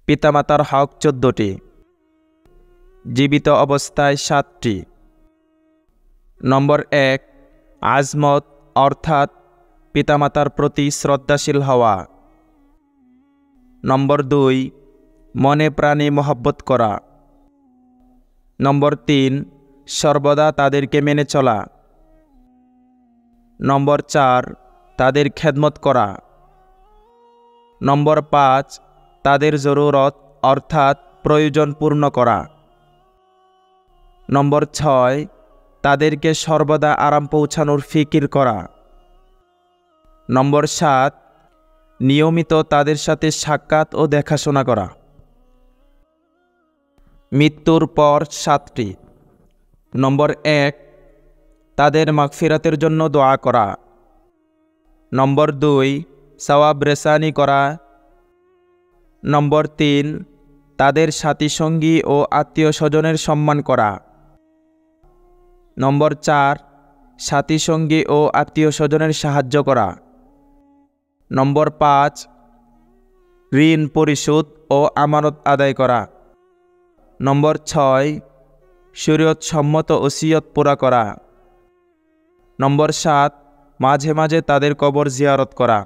পিতামাতার হক 14টি, জীবিত অবস্থায় 7টি। নম্বর 1, আজমত অর্থাৎ পিতামাতার প্রতি শ্রদ্ধাশীল হওয়া। নম্বর 2, মনে প্রাণে মহব্বত করা। নম্বর 3, সর্বদা তাদেরকে মেনে চলা। নম্বর 4, তাদের খেদমত করা। নম্বর 5, তাদের জরুরত অর্থাৎ প্রয়োজন পূর্ণ করা। নম্বর 6, তাদেরকে সর্বদা আরাম পৌঁছানোর ফিকির করা। নম্বর 7, নিয়মিত তাদের সাথে সাক্ষাৎ ও দেখাশোনা করা। মৃত্যুর পর 7টি। নম্বর 1, তাদের মাগফিরাতের জন্য দোয়া করা। নম্বর 2, সওয়াব রেসানি করা। নম্বর 3, তাদের সাথী সঙ্গী ও আত্মীয় স্বজনের সম্মান করা। নম্বর 4, সাথী সঙ্গী ও আত্মীয় স্বজনের সাহায্য করা। নম্বর 5, ঋণ পরিশোধ ও আমানত আদায় করা। নম্বর 6, শরীয়ত সম্মত ওসিয়ত পুরা করা। নম্বর 7, মাঝে মাঝে তাদের কবর জিয়ারত করা।